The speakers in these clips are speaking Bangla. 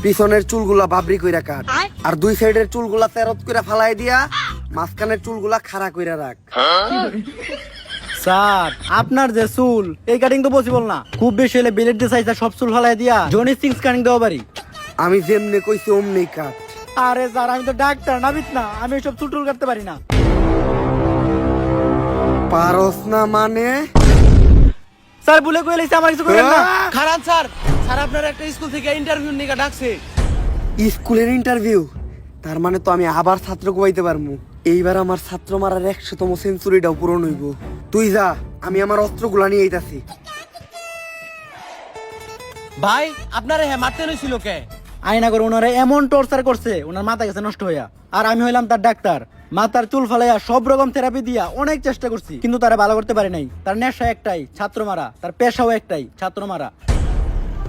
পিছনের চুলগুলা বাবরি কইরা কাট, আর দুই সাইডের চুলগুলা তেরত কইরা ফালাই দিয়া মাঝখানের চুলগুলা খাড়া কইরা রাখ। স্যার আপনার যে চুল এই কাটিং তো পসিবল না, খুব বেশি হলে ব্লেড দিয়ে সাইজা সব চুল ফালাই দিয়া জনি সিক্স কাটিং দেওয়া পারি। আমি যেমনে কইছি অমনি কাট। আরে স্যার আমি তো ডাক্তার নাবিত না, আমি সব চুল টুল কাটতে পারি না। পারস না মানে? স্যার ভুলে কই লাইছে, আমার কিছু করেন না। খারাপ স্যার, স্যার আপনার একটা স্কুল থেকে ইন্টারভিউ নিয়ে ডাকছে। স্কুলের ইন্টারভিউ? তার মানে তো আমি আবার ছাত্র কোয়াইতে পারমু। এইবার আমার ছাত্র মারার 100তম সেঞ্চুরিটাও পূরণ হইব। তুই যা, আমি আমার অস্ত্রগুলা নিয়ে আইতাছি। ভাই আপনারে হ্যাঁ মারতে নইছিল কে? আয়না করে ওনারে এমন টর্চার করছে, ওনার মাথা গেছে নষ্ট হইয়া। আর আমি হইলাম তার ডাক্তার, মাথার চুল ফালাইয়া সব রকম থেরাপি দিয়া অনেক চেষ্টা করছি, কিন্তু তারা ভালো করতে পারে নাই। তার নেশা একটাই, ছাত্র মারা। তার পেশাও একটাই, ছাত্র মারা।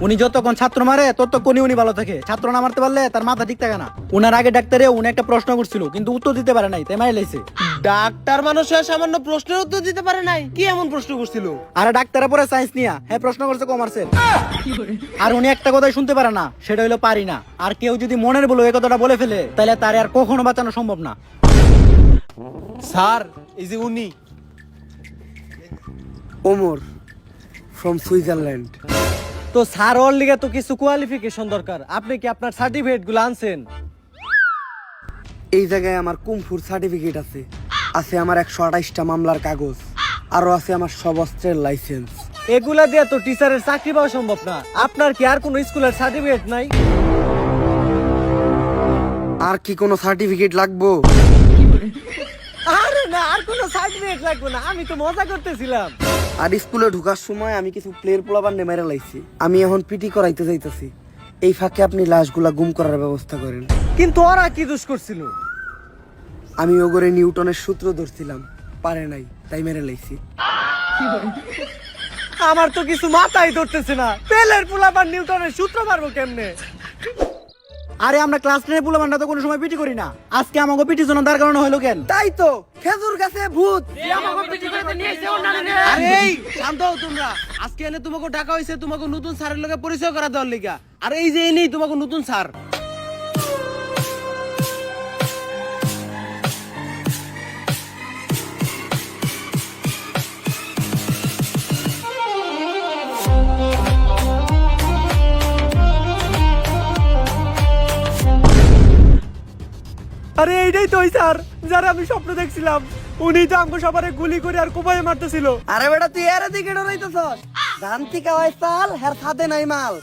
উনি যতক্ষণ ছাত্র মারে ততক্ষণই উনি ভালো থাকে। ছাত্র না মারতে পারলে তার মাথা ঠিক থাকে না। উনার আগে ডাক্তারে উনি একটা প্রশ্ন করছিল, কিন্তু উত্তর দিতে পারে নাই, তাই মারি লাইছে। ডাক্তার মানুষের সামান্য প্রশ্নের উত্তর দিতে পারে নাই? কি এমন প্রশ্ন করছিল? আরে ডাক্তারে পরে সায়েন্স নিয়া, হ্যাঁ প্রশ্ন করছে কমার্সের। আর উনি একটা কথাই শুনতে পারে না, সেটা হইলো পারি না। আর কেউ যদি মনের বলে এই কথাটা বলে ফেলে, তাহলে তার আর কখনো বাঁচানো সম্ভব না। স্যার এই যে উনি ওমর ফ্রম সুইজারল্যান্ড। তো স্যার ওর লিগে তো কিছু কোয়ালিফিকেশন দরকার। আপনি কি আপনার সার্টিফিকেট গুলো আনছেন? এই জায়গায় আমার কুমফুর সার্টিফিকেট আছে, আছে আমার 128টা মামলার কাগজ, আরো আছে আমার সব অস্ত্রের লাইসেন্স। এগুলা দিয়ে তো টিচারের চাকরি পাওয়া সম্ভব না। আপনার কি আর কোনো স্কুলের সার্টিফিকেট নাই? আর কি কোনো সার্টিফিকেট লাগবো? আরে না, আর কোনো সার্টিফিকেট লাগবে না, আমি তো মজা করতেছিলাম। আর স্কুলে ঢোকার সময় আমি কিছু প্লেয়ার পোলাবার নেমেরে লাইছি। আমি এখন পিটি করাইতে যাইতেছি। এই ফাঁকে আপনি লাশগুলা গুম করার ব্যবস্থা করেন। কিন্তু ওরা কি দোষ করছিল? আমি ওগরে নিউটনের সূত্র ধরছিলাম, পারে নাই, তাই মেরে লাইছি। আমার তো কিছু মাথায় ধরতেছে না। পেলের পোলাপান নিউটনের সূত্র মারবো কেমনে? আরে আমরা ক্লাস 10 পুলাবানটা তো কোনো সময় পিটি করি না, আজকে আমাকে পিটি জন্য দাঁড় করানো হলো কেন? তাই তো, খেজুর গাছে ভূত। আরে এই শান্ত হও তোমরা। আজকে এনে তোমাকে ডাকা হইছে তোমাকে নতুন স্যারের লগে পরিচয় করা দেওয়ার লিগা। আর এই যে এনেই তোমাকে নতুন স্যার। আরে এইটাই তো ওই স্যার যারা আমি স্বপ্ন দেখছিলাম। উনি তো আমাকে সবারে গুলি করে আর কোপায় মারতেছিল। আরে বেটা তুই এর দিকে ডরাইতেছস? জানতি কাওয়াই চাল হের সাথে নাই মাল।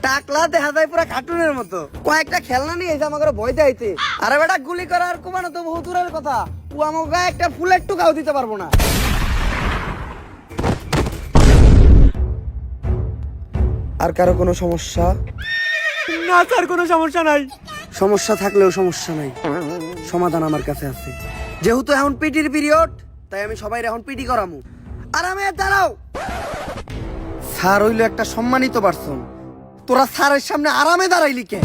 টাকলা দেখা যায় পুরা কার্টুনের মতো। কয়েকটা খেলনা নিয়ে এসে আমাকে ভয় দেখাইতে। আরে বেটা গুলি করা আর কোপানো তো বহু দূরের কথা। ও আমাকে গায়ে একটা ফুলের টুকাও দিতে পারবো না। আর কারো কোনো সমস্যা? না স্যার, কোনো সমস্যা নাই। সমস্যা থাকলেও সমস্যা নাই, সমাধান আমার কাছে আছে। যেহেতু এখন পিটির পিরিয়ড, তাই আমি সবাই এখন পিটি করামু। আরামে দাঁড়াও। স্যার হইলো একটা সম্মানিত পারসন, তোরা স্যারের সামনে আরামে দাঁড়াইলি কে?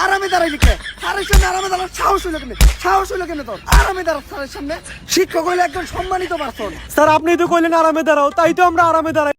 আরামে দাঁড়াইলি কে? স্যারের সামনে আরামে দাঁড়ার সাহস হইলো কেন? সাহস হইলো কেন তোর? আরামে দাঁড়া স্যারের সামনে। শিক্ষক হইলো একজন সম্মানিত পারসন। স্যার আপনি তো কইলেন আরামে দাঁড়াও, তাই তো আমরা আরামে দাঁড়াই।